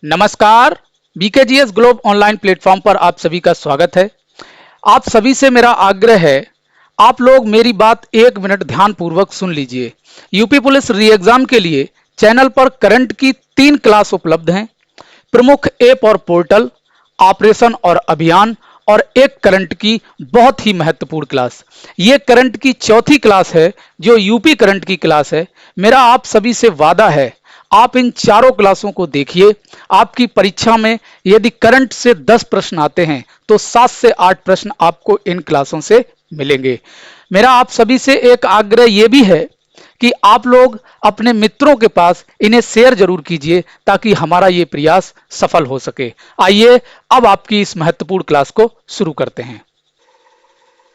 नमस्कार। बीकेजीएस globe online platform पर आप सभी का स्वागत है। आप सभी से मेरा आग्रह है, आप लोग मेरी बात 1 मिनट ध्यानपूर्वक सुन लीजिए। यूपी पुलिस री एग्जाम के लिए चैनल पर करंट की 3 क्लास उपलब्ध हैं। प्रमुख ऐप और पोर्टल, ऑपरेशन और अभियान, और एक करंट की बहुत ही महत्वपूर्ण क्लास। ये करंट की चौथी क्लास है जो यूपी करंट की क्लास है। मेरा आप सभी से वादा है, आप इन चारों क्लासों को देखिए। आपकी परीक्षा में यदि करंट से 10 प्रश्न आते हैं तो 7 से 8 प्रश्न आपको इन क्लासों से मिलेंगे। मेरा आप सभी से एक आग्रह यह भी है कि आप लोग अपने मित्रों के पास इन्हें शेयर जरूर कीजिए ताकि हमारा ये प्रयास सफल हो सके। आइए अब आपकी इस महत्वपूर्ण क्लास को शुरू करते हैं।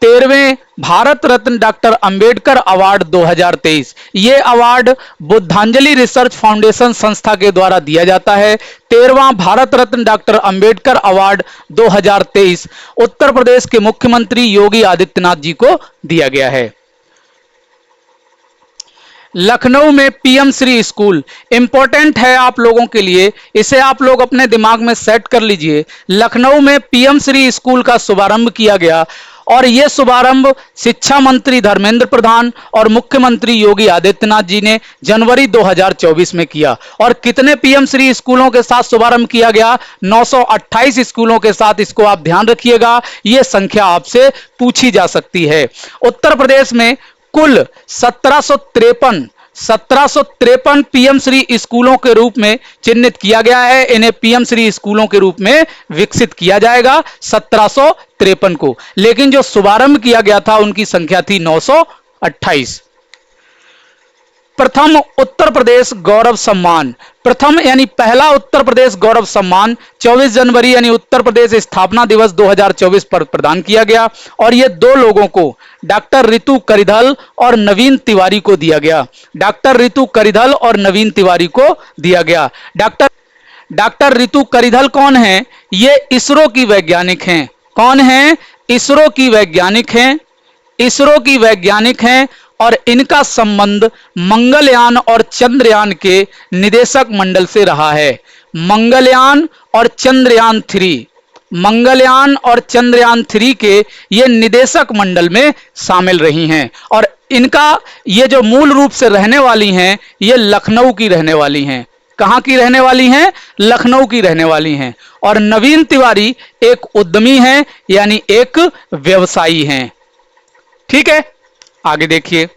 13वें भारत रत्न डॉक्टर अंबेडकर अवार्ड 2023, ये अवार्ड बुद्धांजलि रिसर्च फाउंडेशन संस्था के द्वारा दिया जाता है। 13वां भारत रत्न डॉक्टर अंबेडकर अवार्ड 2023 उत्तर प्रदेश के मुख्यमंत्री योगी आदित्यनाथ जी को दिया गया है। लखनऊ में पीएम श्री स्कूल इंपॉर्टेंट है आप लोगों के लिए, इसे आप लोग अपने दिमाग में सेट कर लीजिए। लखनऊ में पीएम श्री स्कूल का शुभारंभ किया गया और यह शुभारंभ शिक्षा मंत्री धर्मेंद्र प्रधान और मुख्यमंत्री योगी आदित्यनाथ जी ने जनवरी 2024 में किया। और कितने पीएम श्री स्कूलों के साथ शुभारंभ किया गया? 928 स्कूलों के साथ। इसको आप ध्यान रखिएगा, यह संख्या आपसे पूछी जा सकती है। उत्तर प्रदेश में कुल 1753 पीएम श्री स्कूलों के रूप में चिन्हित किया गया है। इन्हें पीएम श्री स्कूलों के रूप में विकसित किया जाएगा 1753 को, लेकिन जो शुभारंभ किया गया था उनकी संख्या थी 928। प्रथम उत्तर प्रदेश गौरव सम्मान, प्रथम यानी पहला उत्तर प्रदेश गौरव सम्मान 24 जनवरी यानी उत्तर प्रदेश स्थापना दिवस 2024 पर प्रदान किया गया और यह 2 लोगों को, डॉक्टर रितु करिधल और नवीन तिवारी को दिया गया। डॉक्टर रितु करिधल और नवीन तिवारी को दिया गया। डॉक्टर रितु करिधल कौन है? ये इसरो की वैज्ञानिक हैं। कौन है? इसरो की वैज्ञानिक हैं। इसरो की वैज्ञानिक हैं और इनका संबंध मंगलयान और चंद्रयान के निदेशक मंडल से रहा है। मंगलयान और चंद्रयान 3, मंगलयान और चंद्रयान 3 के ये निदेशक मंडल में शामिल रही हैं। और इनका ये जो मूल रूप से रहने वाली हैं, ये लखनऊ की रहने वाली हैं। कहां की रहने वाली हैं? लखनऊ की रहने वाली हैं। और नवीन तिवारी एक उद्यमी हैं, यानी एक व्यवसायी हैं। ठीक है, आगे देखिए।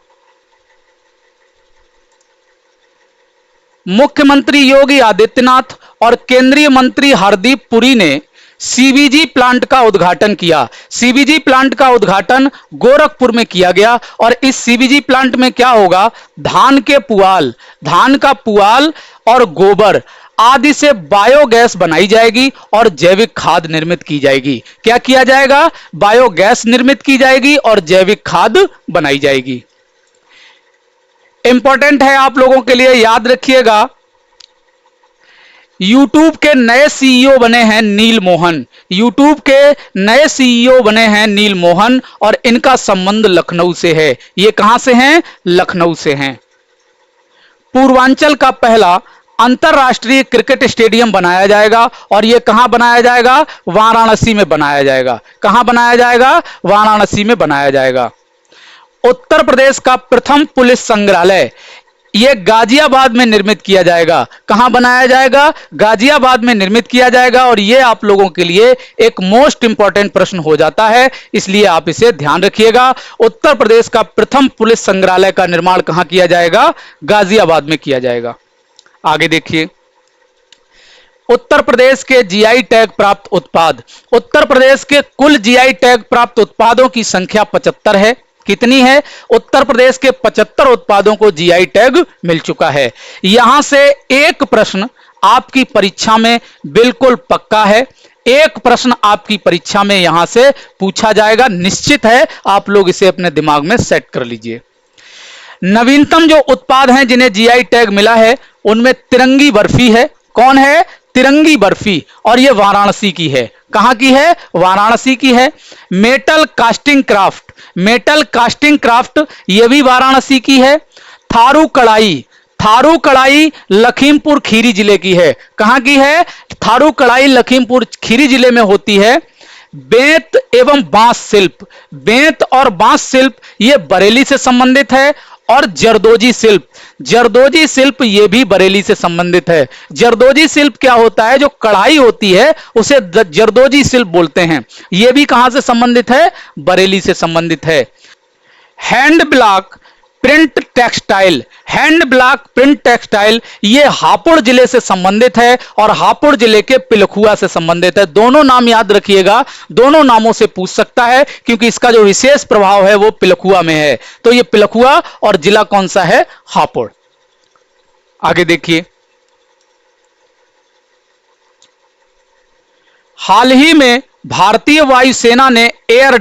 मुख्यमंत्री योगी आदित्यनाथ और केंद्रीय मंत्री हरदीप पुरी ने सीबीजी प्लांट का उद्घाटन किया। सीबीजी प्लांट का उद्घाटन गोरखपुर में किया गया और इस सीबीजी प्लांट में क्या होगा? धान का पुआल और गोबर आदि से बायोगैस बनाई जाएगी और जैविक खाद निर्मित की जाएगी। क्या किया जाएगा? बायोगैस निर्मित की जाएगी और जैविक खाद बनाई जाएगी। इंपॉर्टेंट है आप लोगों के लिए, याद रखिएगा। यूट्यूब के नए सीईओ बने हैं नील मोहन। यूट्यूब के नए सीईओ बने हैं नील मोहन और इनका संबंध लखनऊ से है। ये कहां से हैं? लखनऊ से हैं। पूर्वांचल का पहला अंतरराष्ट्रीय क्रिकेट स्टेडियम बनाया जाएगा और यह कहां बनाया जाएगा? वाराणसी में बनाया जाएगा। कहां बनाया जाएगा? वाराणसी में बनाया जाएगा। उत्तर प्रदेश का प्रथम पुलिस संग्रहालय यह गाजियाबाद में निर्मित किया जाएगा। कहां बनाया जाएगा? गाजियाबाद में निर्मित किया जाएगा। और यह आप लोगों के लिए एक मोस्ट इंपॉर्टेंट प्रश्न हो जाता है, इसलिए आप इसे ध्यान रखिएगा। उत्तर प्रदेश का प्रथम पुलिस संग्रहालय का निर्माण कहां किया जाएगा? गाजियाबाद में किया जाएगा। आगे देखिए। उत्तर प्रदेश के जीआई टैग प्राप्त उत्पाद, उत्तर प्रदेश के कुल जीआई टैग प्राप्त उत्पादों की संख्या 75 है। कितनी है? उत्तर प्रदेश के 75 उत्पादों को जीआई टैग मिल चुका है। यहां से एक प्रश्न आपकी परीक्षा में बिल्कुल पक्का है। एक प्रश्न आपकी परीक्षा में यहां से पूछा जाएगा, निश्चित है। आप लोग इसे अपने दिमाग में सेट कर लीजिए। नवीनतम जो उत्पाद हैं जिन्हें जीआई टैग मिला है उनमें तिरंगी बर्फी है। कौन है? तिरंगी बर्फी, और यह वाराणसी की है। कहां की है? वाराणसी की है। Metal casting craft, metal casting craft यह भी वाराणसी की है। थारू कढ़ाई, थारू कड़ाई लखीमपुर खीरी जिले की है। कहां की है? थारू कड़ाई लखीमपुर खीरी जिले में होती है। बेंत एवं बांस शिल्प, बेंत और बांस शिल्प ये बरेली से संबंधित है। और जरदोजी शिल्प, जरदोजी शिल्प ये भी बरेली से संबंधित है। जरदोजी शिल्प क्या होता है? जो कढ़ाई होती है उसे जरदोजी शिल्प बोलते हैं। ये भी कहां से संबंधित है? बरेली से संबंधित है। Hand block print textile, hand block print textile ये हापुड़ जिले से संबंधित है और हापुड़ जिले के पिलखुआ से संबंधित है। दोनों नाम याद रखिएगा, दोनों नामों से पूछ सकता है क्योंकि इसका जो विशेष प्रभाव है वो पिलखुआ में है। तो ये पिलखुआ और जिला कौन सा है? हापुड़। आगे देखिए, हाल ही में भारतीय वायुसेना ने एयर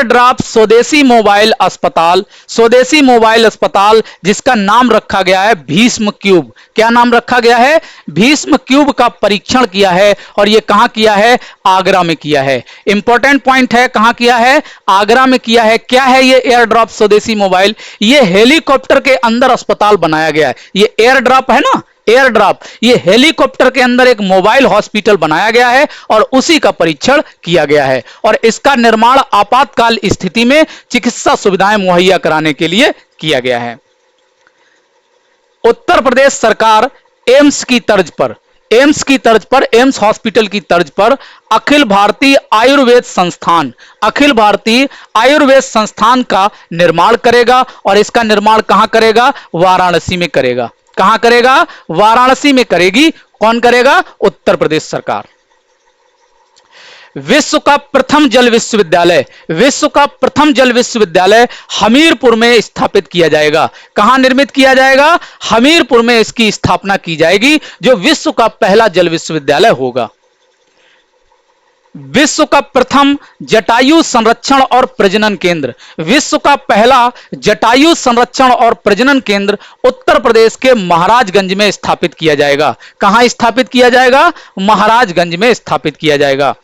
ड्रॉप स्वदेशी मोबाइल अस्पताल, स्वदेशी मोबाइल अस्पताल जिसका नाम रखा गया है भीष्म क्यूब। क्या नाम रखा गया है? भीष्म क्यूब का परीक्षण किया है। और यह कहां किया है? आगरा में किया है। इंपॉर्टेंट पॉइंट है, कहां किया है? आगरा में किया है। क्या है ये एयर ड्रॉप स्वदेशी मोबाइल? ये हेलीकॉप्टर के अंदर अस्पताल बनाया गया है। ये एयर ड्रॉप है ना, एयर ड्रॉप, ये हेलीकॉप्टर के अंदर एक मोबाइल हॉस्पिटल बनाया गया है और उसी का परीक्षण किया गया है। और इसका निर्माण आपातकाल स्थिति में चिकित्सा सुविधाएं मुहैया कराने के लिए किया गया है। उत्तर प्रदेश सरकार एम्स की तर्ज पर, एम्स हॉस्पिटल की तर्ज पर अखिल भारतीय आयुर्वेद संस्थान, अखिल भारतीय आयुर्वेद संस्थान का निर्माण करेगा। और इसका निर्माण कहां करेगा? वाराणसी में करेगा। कहां करेगा? वाराणसी में करेगी। कौन करेगा? उत्तर प्रदेश सरकार। विश्व का प्रथम जल विश्वविद्यालय, विश्व का प्रथम जल विश्वविद्यालय हमीरपुर में स्थापित किया जाएगा। कहां निर्मित किया जाएगा? हमीरपुर में इसकी स्थापना की जाएगी, जो विश्व का पहला जल विश्वविद्यालय होगा। विश्व का प्रथम जटायु संरक्षण और प्रजनन केंद्र, विश्व का पहला जटायु संरक्षण और प्रजनन केंद्र उत्तर प्रदेश के महाराजगंज में स्थापित किया जाएगा। कहां स्थापित किया जाएगा? महाराजगंज में स्थापित किया जाएगा।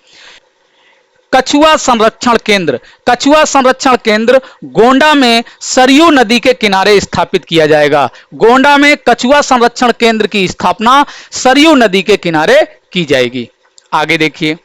कछुआ संरक्षण केंद्र, कछुआ संरक्षण केंद्र गोंडा में सरयू नदी के किनारे स्थापित किया जाएगा। गोंडा में कछुआ संरक्षण केंद्र की स्थापना सरयू नदी के किनारे की जाएगी। आगे देखिए,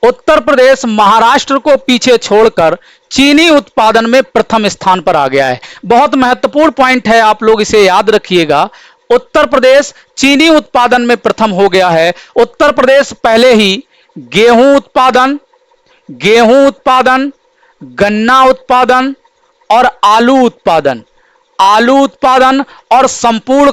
उत्तर प्रदेश महाराष्ट्र को पीछे छोड़कर चीनी उत्पादन में प्रथम स्थान पर आ गया है। बहुत महत्वपूर्ण पॉइंट है, आप लोग इसे याद रखिएगा। उत्तर प्रदेश चीनी उत्पादन में प्रथम हो गया है। उत्तर प्रदेश पहले ही गेहूं उत्पादन, गन्ना उत्पादन और आलू उत्पादन और संपूर्ण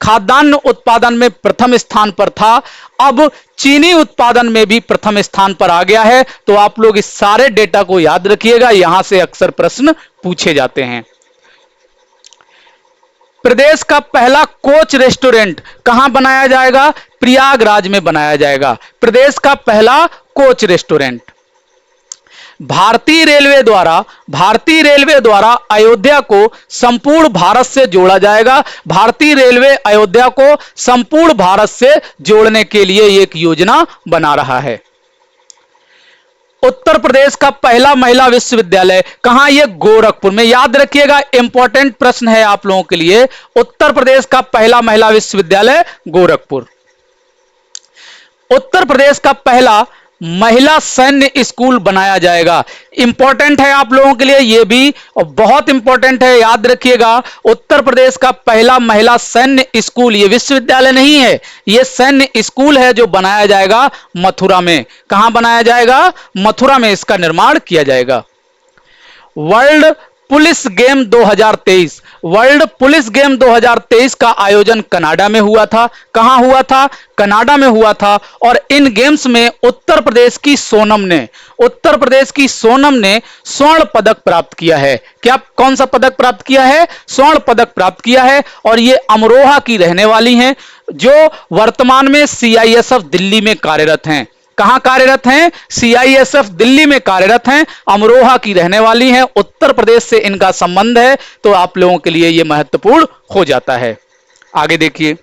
खाद्यान्न उत्पादन में प्रथम स्थान पर था। अब चीनी उत्पादन में भी प्रथम स्थान पर आ गया है। तो आप लोग इस सारे डेटा को याद रखिएगा, यहां से अक्सर प्रश्न पूछे जाते हैं। प्रदेश का पहला कोच रेस्टोरेंट कहां बनाया जाएगा? प्रयागराज में बनाया जाएगा। प्रदेश का पहला कोच रेस्टोरेंट। भारतीय रेलवे द्वारा अयोध्या को संपूर्ण भारत से जोड़ा जाएगा। भारतीय रेलवे अयोध्या को संपूर्ण भारत से जोड़ने के लिए एक योजना बना रहा है। उत्तर प्रदेश का पहला महिला विश्वविद्यालय कहां? ये गोरखपुर में। याद रखिएगा, इंपॉर्टेंट प्रश्न है आप लोगों के लिए। उत्तर प्रदेश का पहला महिला विश्वविद्यालय गोरखपुर। उत्तर प्रदेश का पहला महिला सैन्य स्कूल बनाया जाएगा। इंपॉर्टेंट है आप लोगों के लिए, यह भी बहुत इंपॉर्टेंट है, याद रखिएगा। उत्तर प्रदेश का पहला महिला सैन्य स्कूल, यह विश्वविद्यालय नहीं है, यह सैन्य स्कूल है जो बनाया जाएगा मथुरा में। कहां बनाया जाएगा? मथुरा में इसका निर्माण किया जाएगा। World police game 2023, world police game 2023 का आयोजन कनाडा में हुआ था। कहां हुआ था? कनाडा में हुआ था। और इन गेम्स में उत्तर प्रदेश की सोनम ने स्वर्ण पदक प्राप्त किया है। क्या, कौन सा पदक प्राप्त किया है? स्वर्ण पदक प्राप्त किया है। और ये अमरोहा की रहने वाली हैं, जो वर्तमान में CISF दिल्ली में कार्यरत हैं। कहां कार्यरत हैं? CISF दिल्ली में कार्यरत हैं। अमरोहा की रहने वाली हैं, उत्तर प्रदेश से इनका संबंध है। तो आप लोगों के लिए यह महत्वपूर्ण हो जाता है। आगे देखिए,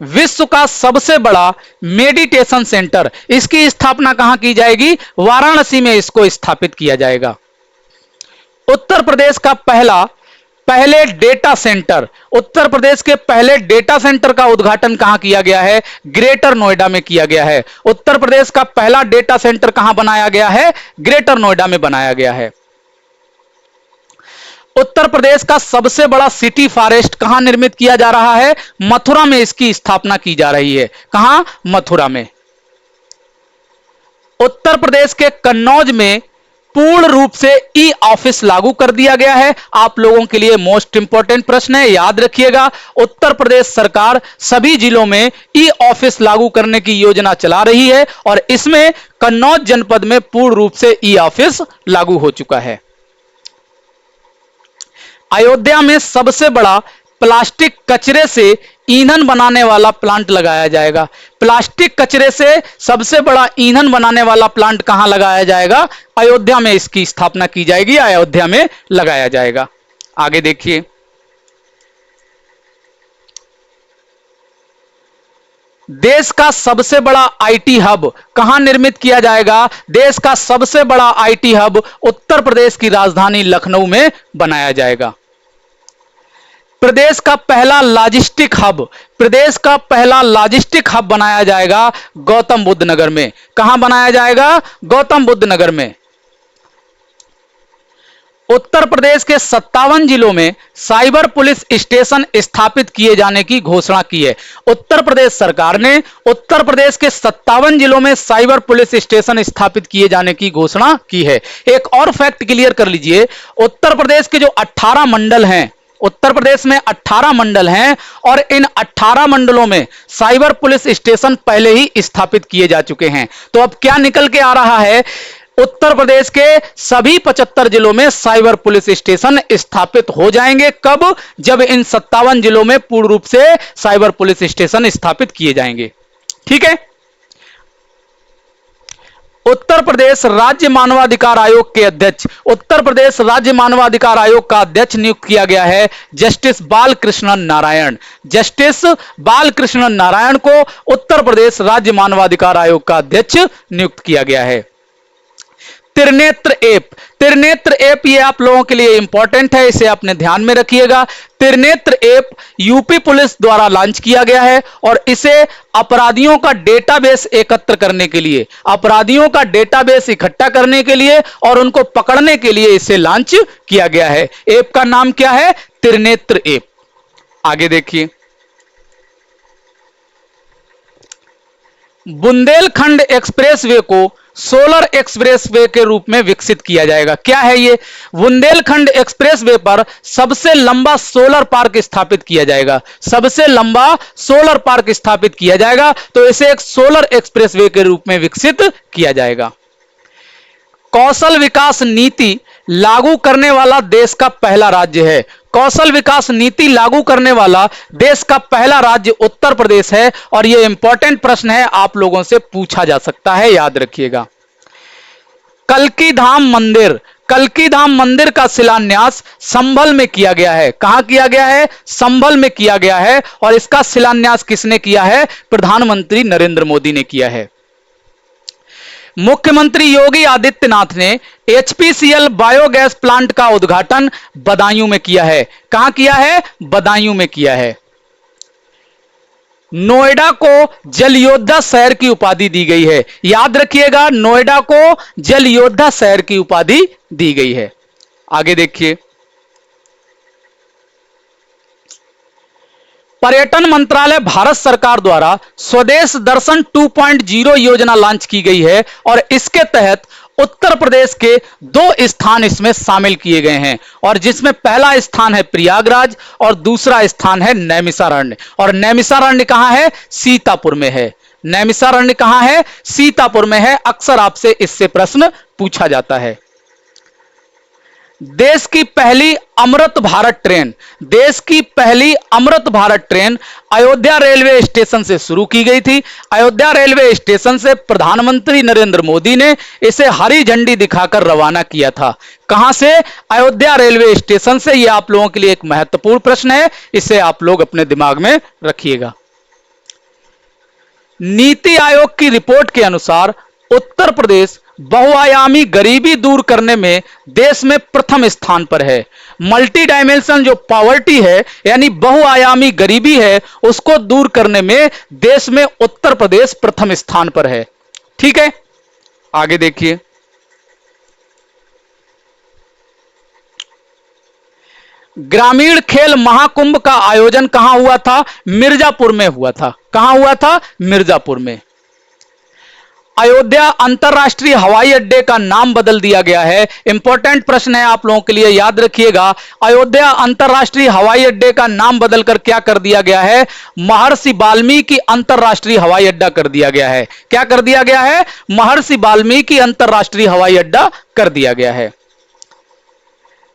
विश्व का सबसे बड़ा मेडिटेशन सेंटर, इसकी स्थापना कहां की जाएगी? वाराणसी में इसको स्थापित किया जाएगा। उत्तर प्रदेश का पहले डेटा सेंटर, उत्तर प्रदेश के पहले डेटा सेंटर का उद्घाटन कहां किया गया है? ग्रेटर नोएडा में किया गया है। उत्तर प्रदेश का पहला डेटा सेंटर कहां बनाया गया है? ग्रेटर नोएडा में बनाया गया है। उत्तर प्रदेश का सबसे बड़ा सिटी फॉरेस्ट कहां निर्मित किया जा रहा है? मथुरा में इसकी स्थापना की जा रही है। कहां? मथुरा में। उत्तर प्रदेश के कन्नौज में पूर्ण रूप से ई ऑफिस लागू कर दिया गया है। आप लोगों के लिए मोस्ट इंपॉर्टेंट प्रश्न है, याद रखिएगा। उत्तर प्रदेश सरकार सभी जिलों में ई ऑफिस लागू करने की योजना चला रही है और इसमें कन्नौज जनपद में पूर्ण रूप से ई ऑफिस लागू हो चुका है। अयोध्या में सबसे बड़ा प्लास्टिक कचरे से ईंधन बनाने वाला प्लांट लगाया जाएगा। प्लास्टिक कचरे से सबसे बड़ा ईंधन बनाने वाला प्लांट कहां लगाया जाएगा? अयोध्या में इसकी स्थापना की जाएगी, अयोध्या में लगाया जाएगा। आगे देखिए, देश का सबसे बड़ा आईटी हब कहां निर्मित किया जाएगा? देश का सबसे बड़ा आईटी हब उत्तर प्रदेश की राजधानी लखनऊ में बनाया जाएगा। प्रदेश का पहला लॉजिस्टिक हब, प्रदेश का पहला लॉजिस्टिक हब बनाया जाएगा गौतम बुद्ध नगर में। कहां बनाया जाएगा? गौतम बुद्ध नगर में। उत्तर प्रदेश के 57 जिलों में साइबर पुलिस स्टेशन स्थापित किए जाने की घोषणा की है। उत्तर प्रदेश सरकार ने उत्तर प्रदेश के 57 जिलों में साइबर पुलिस स्टेशन स्थापित किए जाने की घोषणा की है। एक और फैक्ट क्लियर कर लीजिए, उत्तर प्रदेश के जो 18 मंडल हैं, उत्तर प्रदेश में 18 मंडल हैं और इन 18 मंडलों में साइबर पुलिस स्टेशन पहले ही स्थापित किए जा चुके हैं। तो अब क्या निकल के आ रहा है? उत्तर प्रदेश के सभी 75 जिलों में साइबर पुलिस स्टेशन स्थापित हो जाएंगे। कब? जब इन 57 जिलों में पूर्ण रूप से साइबर पुलिस स्टेशन स्थापित किए जाएंगे। ठीक है। उत्तर प्रदेश राज्य मानवाधिकार आयोग के अध्यक्ष, उत्तर प्रदेश राज्य मानवाधिकार आयोग का अध्यक्ष नियुक्त किया गया है जस्टिस बालकृष्णन नारायण। जस्टिस बालकृष्णन नारायण को उत्तर प्रदेश राज्य मानवाधिकार आयोग का अध्यक्ष नियुक्त किया गया है। त्रिनेत्र ऐप, त्रिनेत्र ऐप ये आप लोगों के लिए इंपॉर्टेंट है, इसे अपने ध्यान में रखिएगा। त्रिनेत्र ऐप यूपी पुलिस द्वारा लॉन्च किया गया है और इसे अपराधियों का डेटाबेस एकत्र करने के लिए, अपराधियों का डेटाबेस इकट्ठा करने के लिए और उनको पकड़ने के लिए इसे लॉन्च किया गया है। ऐप का नाम क्या है? त्रिनेत्र ऐप। आगे देखिए, बुंदेलखंड एक्सप्रेसवे को सोलर एक्सप्रेसवे के रूप में विकसित किया जाएगा। क्या है ये? बुंदेलखंड एक्सप्रेसवे पर सबसे लंबा सोलर पार्क स्थापित किया जाएगा। सबसे लंबा सोलर पार्क स्थापित किया जाएगा, तो इसे एक सोलर एक्सप्रेसवे के रूप में विकसित किया जाएगा। कौशल विकास नीति लागू करने वाला देश का पहला राज्य है। कौशल विकास नीति लागू करने वाला देश का पहला राज्य उत्तर प्रदेश है और यह इंपॉर्टेंट प्रश्न है, आप लोगों से पूछा जा सकता है, याद रखिएगा। कल्की धाम मंदिर, कल्की धाम मंदिर का शिलान्यास संभल में किया गया है। कहां किया गया है? संभल में किया गया है और इसका शिलान्यास किसने किया है? प्रधानमंत्री नरेंद्र मोदी ने किया है। मुख्यमंत्री योगी आदित्यनाथ ने एचपीसीएल बायोगैस प्लांट का उद्घाटन बदायूं में किया है। कहां किया है? बदायूं में किया है। नोएडा को जल योद्धा शहर की उपाधि दी गई है। याद रखिएगा, नोएडा को जल योद्धा शहर की उपाधि दी गई है। आगे देखिए, पर्यटन मंत्रालय भारत सरकार द्वारा स्वदेश दर्शन 2.0 योजना लॉन्च की गई है और इसके तहत उत्तर प्रदेश के 2 स्थान इसमें शामिल किए गए हैं और जिसमें पहला स्थान है प्रयागराज और दूसरा स्थान है नैमिषारण्य। और नैमिषारण्य कहां है? सीतापुर में है। नैमिषारण्य कहां है? सीतापुर में है। अक्सर आपसे इससे प्रश्न पूछा जाता है। देश की पहली अमृत भारत ट्रेन, देश की पहली Amrit Bharat train Ayodhya railway station से शुरू की गई थी। अयोध्या रेलवे स्टेशन से प्रधानमंत्री नरेंद्र मोदी ने इसे हरी झंडी दिखाकर रवाना किया था। कहां से? अयोध्या रेलवे स्टेशन से। यह आप लोगों के लिए एक महत्वपूर्ण प्रश्न है, इसे आप लोग अपने दिमाग में रखिएगा। नीति आयोग की रिपोर्ट के अनुसार उत्तर प्रदेश बहुआयामी गरीबी दूर करने में देश में प्रथम स्थान पर है। मल्टी डायमेंशन जो पॉवर्टी है यानी बहुआयामी गरीबी है उसको दूर करने में देश में उत्तर प्रदेश प्रथम स्थान पर है। ठीक है, आगे देखिए। ग्रामीण खेल महाकुंभ का आयोजन कहां हुआ था? मिर्जापुर में हुआ था। कहां हुआ था? मिर्जापुर में। अयोध्या अंतरराष्ट्रीय हवाई अड्डे का नाम बदल दिया गया है। इंपॉर्टेंट प्रश्न है आप लोगों के लिए, याद रखिएगा। अयोध्या अंतरराष्ट्रीय हवाई अड्डे का नाम बदलकर क्या कर दिया गया है? महर्षि वाल्मीकि अंतरराष्ट्रीय हवाई अड्डा कर दिया गया है। क्या कर दिया गया है? महर्षि वाल्मीकि अंतरराष्ट्रीय हवाई अड्डा कर दिया गया है।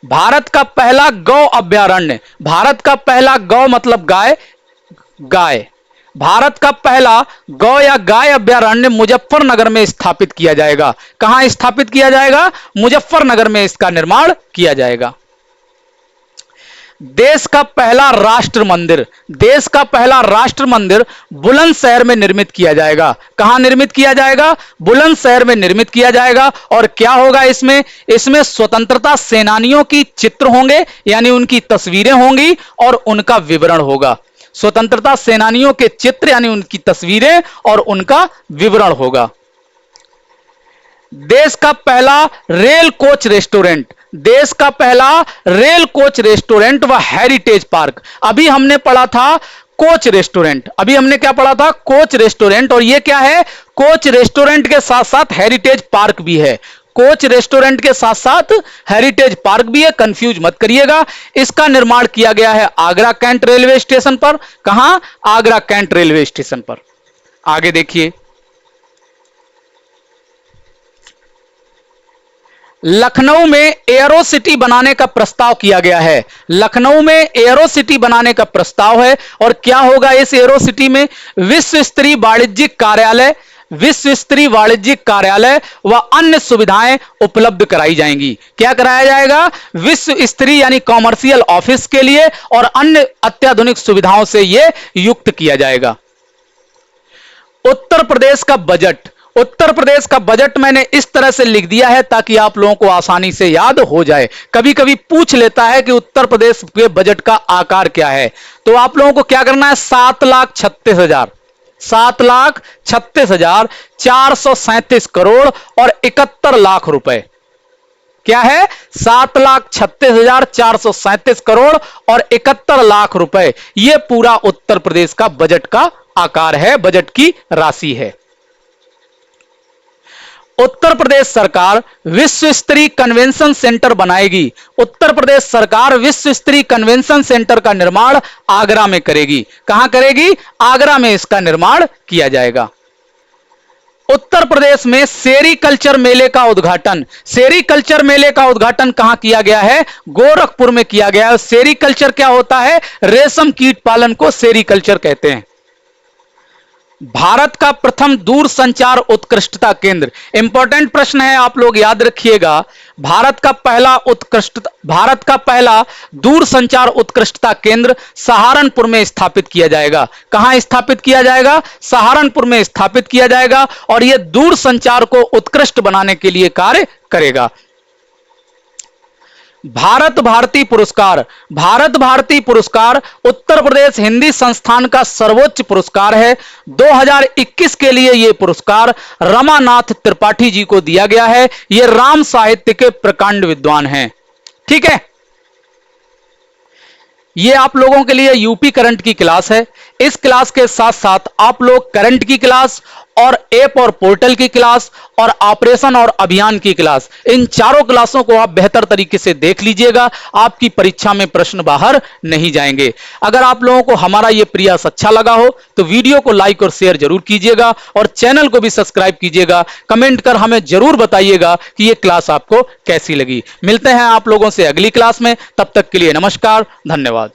भारत का पहला गौ अभयारण्य, भारत का पहला गौ मतलब गाय, गाय, भारत का पहला गौ या गाय अभयारण्य मुजफ्फरनगर में स्थापित किया जाएगा। कहां स्थापित किया जाएगा? मुजफ्फरनगर में इसका निर्माण किया जाएगा। देश का पहला राष्ट्र मंदिर, देश का पहला राष्ट्र मंदिर बुलंदशहर में निर्मित किया जाएगा। कहां निर्मित किया जाएगा? बुलंदशहर में निर्मित किया जाएगा। और क्या होगा इसमें? इसमें स्वतंत्रता सेनानियों की चित्र होंगे यानी उनकी तस्वीरें होंगी और उनका विवरण होगा। स्वतंत्रता सेनानियों के चित्र यानी उनकी तस्वीरें और उनका विवरण होगा। देश का पहला रेल कोच रेस्टोरेंट, देश का पहला रेल कोच रेस्टोरेंट व हेरिटेज पार्क। अभी हमने पढ़ा था कोच रेस्टोरेंट, अभी हमने क्या पढ़ा था? Coach restaurant. और ये क्या है? कोच रेस्टोरेंट के साथ साथ हेरिटेज पार्क भी है। कोच रेस्टोरेंट के साथ साथ हेरिटेज पार्क भी है, कंफ्यूज मत करिएगा। इसका निर्माण किया गया है आगरा कैंट रेलवे स्टेशन पर। कहां? आगरा कैंट रेलवे स्टेशन पर। आगे देखिए। लखनऊ में एयरो सिटी बनाने का प्रस्ताव किया गया है। लखनऊ में एयरो सिटी बनाने का प्रस्ताव है। और क्या होगा इस एयरो सिटी में? विश्व स्तरीय वाणिज्यिक कार्यालय, विश्व स्तरीय वाणिज्यिक कार्यालय व अन्य सुविधाएं उपलब्ध कराई जाएंगी। क्या कराया जाएगा? विश्व स्तरीय यानी कॉमर्शियल ऑफिस के लिए और अन्य अत्याधुनिक सुविधाओं से यह युक्त किया जाएगा। उत्तर प्रदेश का बजट, उत्तर प्रदेश का बजट मैंने इस तरह से लिख दिया है ताकि आप लोगों को आसानी से याद हो जाए। कभी कभी पूछ लेता है कि उत्तर प्रदेश के बजट का आकार क्या है, तो आप लोगों को क्या करना है? 7,36,000, 7,36,437 करोड़ और 71 लाख रुपए। क्या है? 7,36,437 करोड़ और 71 लाख रुपए। यह पूरा उत्तर प्रदेश का बजट का आकार है, बजट की राशि है। उत्तर प्रदेश सरकार विश्व स्तरीय कन्वेंशन सेंटर बनाएगी। उत्तर प्रदेश सरकार विश्व स्तरीय कन्वेंशन सेंटर का निर्माण आगरा में करेगी। कहां करेगी? आगरा में इसका निर्माण किया जाएगा। उत्तर प्रदेश में सेरीकल्चर मेले का उद्घाटन, सेरीकल्चर मेले का उद्घाटन कहां किया गया है? गोरखपुर में किया गया है। सेरीकल्चर क्या होता है? रेशम कीट पालन को सेरीकल्चर कहते हैं। भारत का प्रथम दूर संचार उत्कृष्टता केंद्र, इंपॉर्टेंट प्रश्न है, आप लोग याद रखिएगा। भारत का पहला दूर संचार उत्कृष्टता केंद्र सहारनपुर में स्थापित किया जाएगा। कहां स्थापित किया जाएगा? सहारनपुर में स्थापित किया जाएगा और यह दूर संचार को उत्कृष्ट बनाने के लिए कार्य करेगा। भारत भारती पुरस्कार, भारत भारती पुरस्कार उत्तर प्रदेश हिंदी संस्थान का सर्वोच्च पुरस्कार है। 2021 के लिए यह पुरस्कार रमानाथ त्रिपाठी जी को दिया गया है। यह राम साहित्य के प्रकांड विद्वान हैं। ठीक है, ये आप लोगों के लिए यूपी करंट की क्लास है। इस क्लास के साथ साथ आप लोग करंट की क्लास और ऐप और पोर्टल की क्लास और ऑपरेशन और अभियान की क्लास, इन चारों क्लासों को आप बेहतर तरीके से देख लीजिएगा। आपकी परीक्षा में प्रश्न बाहर नहीं जाएंगे। अगर आप लोगों को हमारा यह प्रयास अच्छा लगा हो तो वीडियो को लाइक और शेयर जरूर कीजिएगा और चैनल को भी सब्सक्राइब कीजिएगा। कमेंट कर हमें जरूर बताइएगा कि यह क्लास आपको कैसी लगी। मिलते हैं आप लोगों से अगली क्लास में, तब तक के लिए नमस्कार, धन्यवाद।